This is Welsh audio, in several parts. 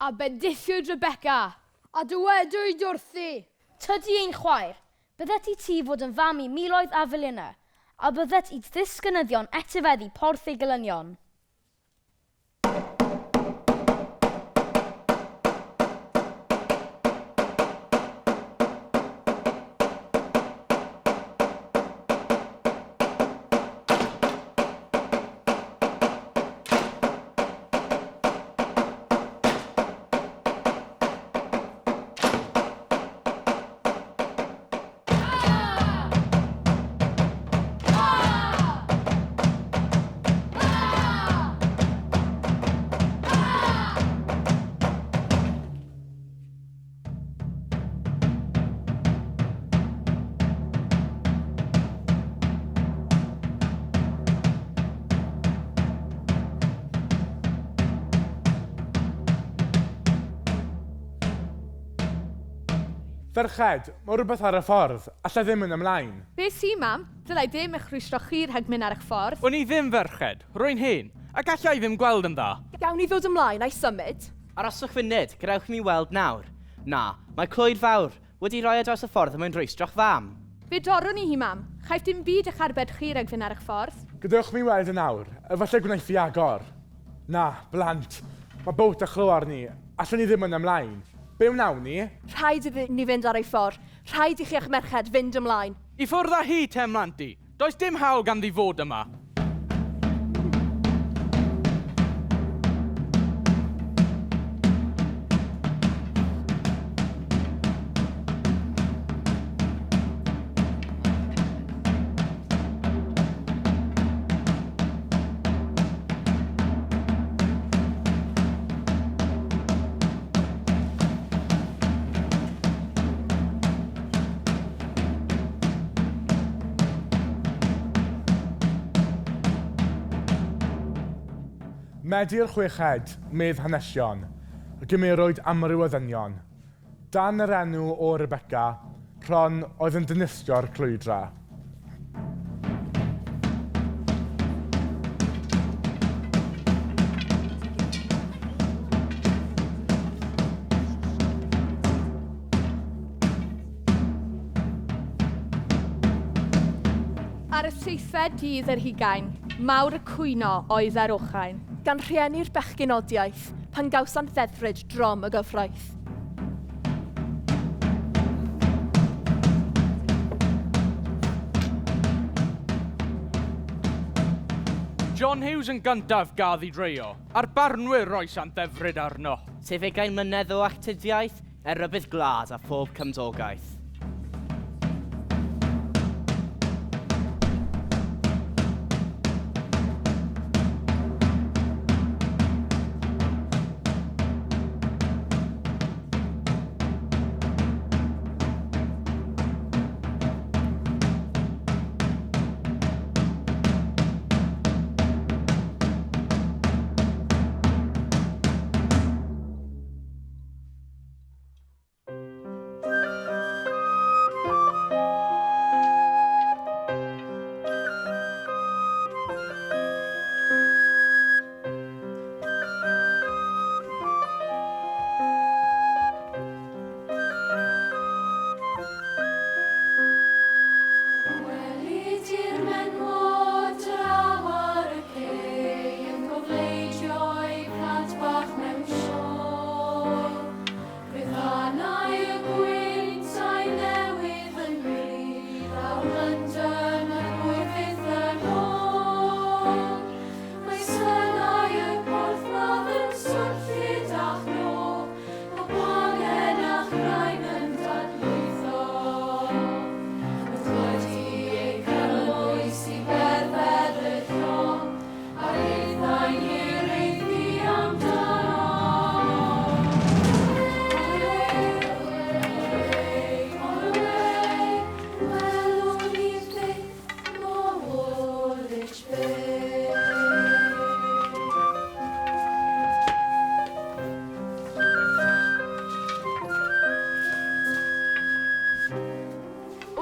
A bendithiwyd Rebecca. A dywedwyd wrthi. Tydi ein chwaer, byddet ti fod yn fam I miloedd a filiynau, a byddet I ddisgynyddion etifeddu porth ei gelynion. Ferched, mae rhywbeth ar y ffordd, allai ddim yn ymlaen. Be si, mam? Dylai ddim eich rwystro chi rhag mynd ar eich ffordd. O'n I ddim ferched, rwy'n hen, ac allai ddim gweld yn dda. Gawn ni ddod ymlaen a'i symud? Aroswch funud, gadewch mi weld nawr. Na, mae clwyd fawr wedi rhoi ar draws y ffordd am ein rwystro'ch fam. Fe dorwn ni hi, mam. Chaiff dim byd eich arbed chi rhag fynd ar eich ffordd. Gadewch mi weld yn awr, efallai gwneud fi agor. Na, blant, mae bwt a chlywar ni, allwn ni ddim yn ymlaen. Be wnawn ni? Rhaid i ni fynd ar ei ffordd. Rhaid I chi eich merched fynd ymlaen. I ffwrdd â hi, te mlanti. Does dim hawl ganddi fod yma. Medi'r chweched, medd hanesion, y gymerwyd amryw o ddynion. Dan yr enw o Rebecca, Ron oedd yn dynistio'r clwydra. Ar y 7th dydd yr hugain, mawr y cwyno oedd ar ochain. Gan rhieni'r bechginodiaeth pan gawson ddedfryd drom y gyfraith. John Hughes yn gyntaf gath I dreio, a'r barnwyr roes am ddefryd arno. Sef 20 mlynedd o actyddiaeth, erybydd glad a phob cymdogaeth.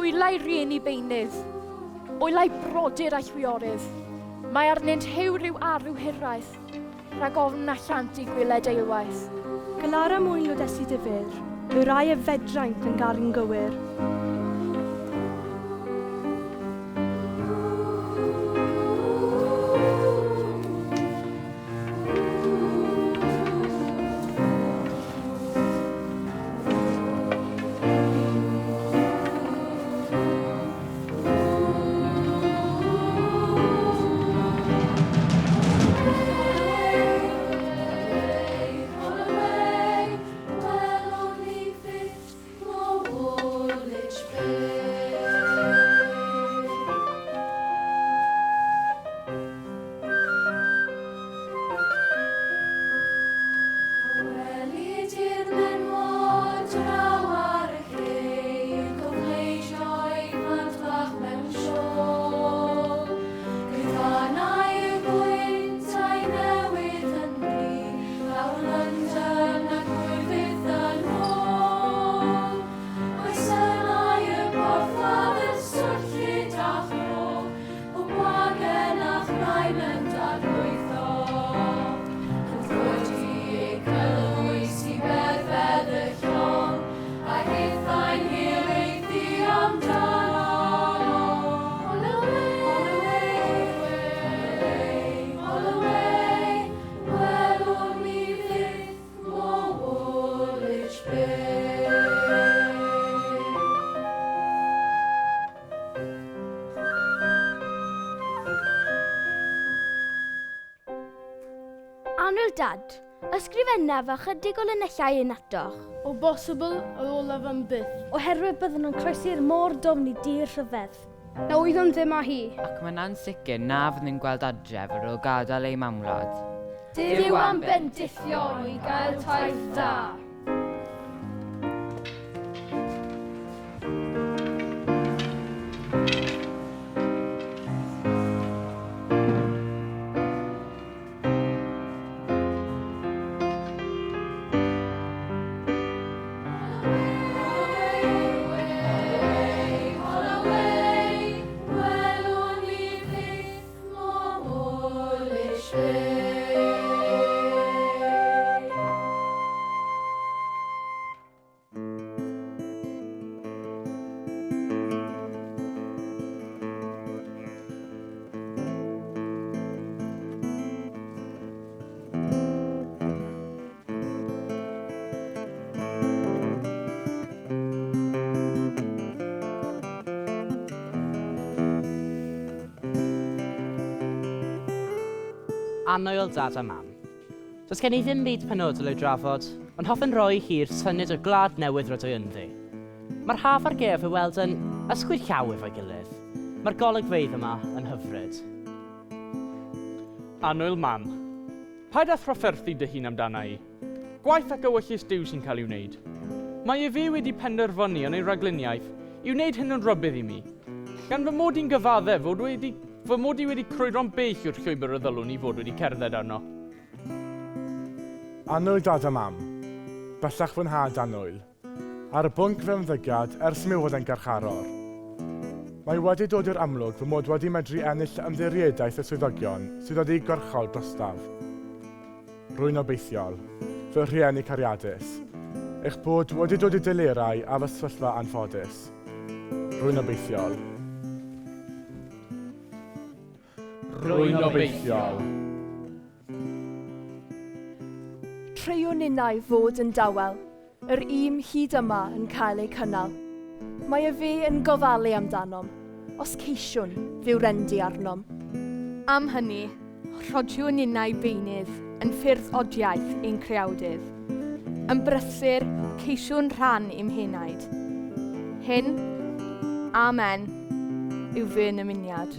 Wylai rieni beunydd, wylai brodyr a chwiorydd. Mae arnynt hyw rhyw arw hiraeth, rhag ofn allant I gwyled eilwaith. Galara mwyn lodesu difyr, y rai y fedraint yn gael yn gywir. Anwyl dad, ysgrifennaf ychydig o linellau yn atoch. O bosibl, y olaf am byth. Oherwydd byddwn nhw'n croesi'r môr dofn I dir rhyfedd. Na wyddwn ddim â hi. Ac mae'n ansicr na fydd yn gweld adref ar ôl gadael ei mamwlad. Dyw am bendithio I gael taith da. Anwyl dad a mam. Does gen I ddim byd penodol i'w drafod, ond hoffwn roi hi'r syniad o glad newydd rydw I ynddi. Mae'r haf a'r gef I weld yn ysgwyr llaw efo'i gilydd. Mae'r golygfeydd yma yn hyfryd. Anwyl mam, paid â thrafferthu dy hun amdana I. Gwaith ac ewyllus diw sy'n cael ei wneud. Mae fi wedi penderfynu yn ei ragluniaeth I wneud hyn yn rybydd I mi. Gan fy mod i'n gyfaddau fy mod I wedi crwydro'n bell yw'r llwybr y ddylwn I fod wedi cerdded arno. Anwyl dad a mam, bellach fy nhad Anwyl, ar y bwnc fy ymddygiad ers mi fod yn garcharor. Mae wedi dod i'r amlwg fy mod wedi medru ennill ymddiriedais y swyddogion sydd wedi gorchol drostaf. Rwy'n obeithiol, fy rhieni cariadus, eich bod wedi dod I delerau a fy sefyllfa anffodus. Rwy'n obeithiol. Rwy'n obeithiol. Treiwn innau fod yn dawel, yr hyd yma yn cael ei cynnal. Mae fi yn gofalu amdanom, os ceisiwn fyw rendi arnom. Am hynny, rhodsiwn innau beinydd yn ffyrdd odiaeth ein creawdydd. Yn brysur, ceisiwn rhan i'm henaid. Hyn, amen, yw fy ymuniad.